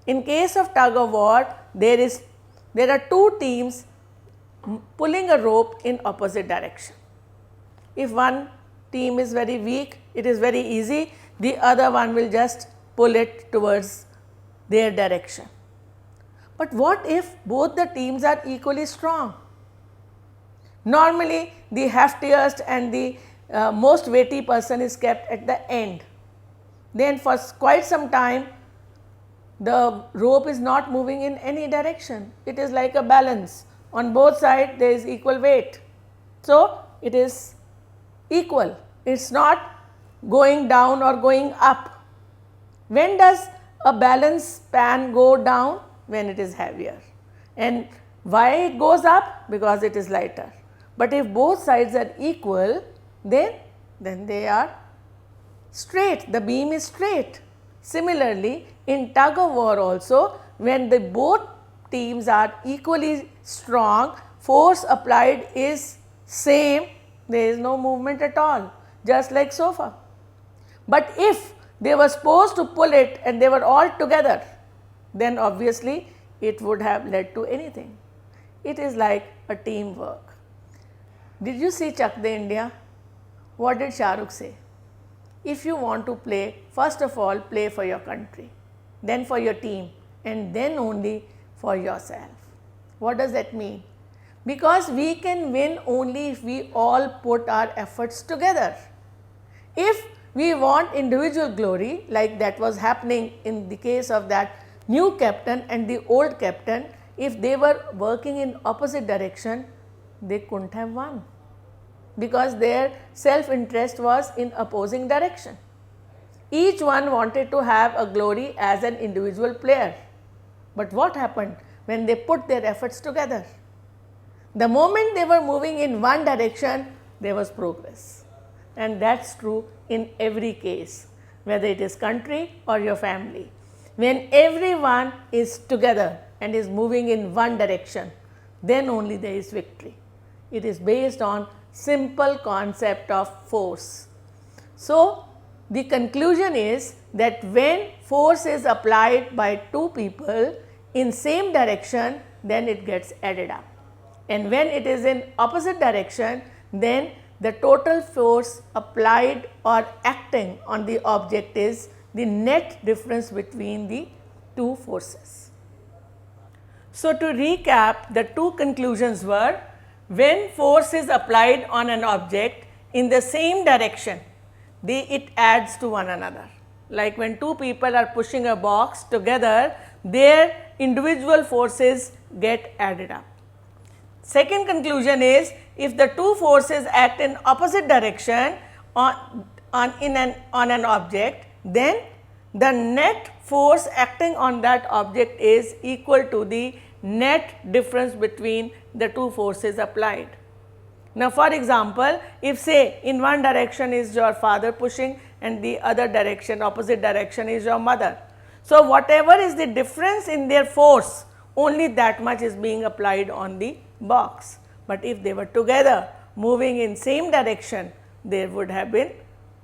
In case of tug of war, there are two teams pulling a rope in opposite direction. If one team is very weak, it is very easy, the other one will just pull it towards their direction. But what if both the teams are equally strong? Normally, the heftiest and the most weighty person is kept at the end. Then for quite some time, the rope is not moving in any direction. It is like a balance. On both sides, there is equal weight. So, it is equal. It is not going down or going up. When does a balance span go down? When it is heavier. And why it goes up? Because it is lighter. But if both sides are equal, then they are straight, the beam is straight. Similarly, in tug of war also, when the both teams are equally strong, force applied is same, there is no movement at all, just like sofa. But if they were supposed to pull it and they were all together, then obviously it would have led to anything. It is like a teamwork. Did you see Chak De India? What did Shah Rukh say? If you want to play, first of all play for your country, then for your team, and then only for yourself. What does that mean? Because we can win only if we all put our efforts together. If we want individual glory, like that was happening in the case of that new captain and the old captain, if they were working in opposite direction, they couldn't have won, because their self-interest was in opposing direction. Each one wanted to have a glory as an individual player. But what happened when they put their efforts together? The moment they were moving in one direction, there was progress. And that is true in every case, whether it is country or your family. When everyone is together and is moving in one direction, then only there is victory. It is based on simple concept of force. So, the conclusion is that when force is applied by two people in same direction, then it gets added up. And when it is in opposite direction, then the total force applied or acting on the object is the net difference between the two forces. So, to recap, the two conclusions were: when force is applied on an object in the same direction, it adds to one another. Like when two people are pushing a box together, their individual forces get added up. Second conclusion is, if the two forces act in opposite direction on an object, then the net force acting on that object is equal to the net difference between the two forces applied. Now, for example, if say in one direction is your father pushing and the other direction, opposite direction is your mother. So, whatever is the difference in their force, only that much is being applied on the box. But if they were together moving in same direction, there would have been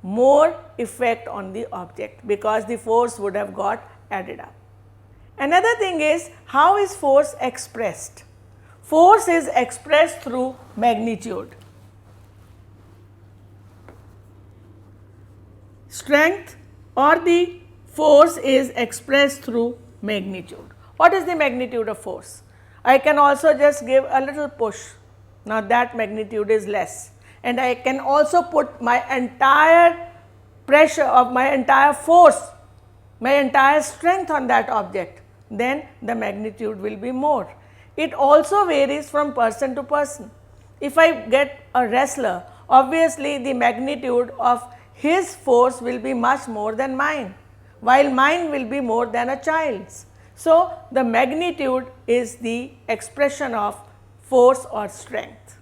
more effect on the object, because the force would have got added up. Another thing is, how is force expressed? Force is expressed through magnitude. Strength or the force is expressed through magnitude. What is the magnitude of force? I can also just give a little push. Now that magnitude is less, and I can also put my entire pressure of my entire force, my entire strength on that object, then the magnitude will be more. It also varies from person to person. If I get a wrestler, obviously the magnitude of his force will be much more than mine, while mine will be more than a child's. So, the magnitude is the expression of force or strength.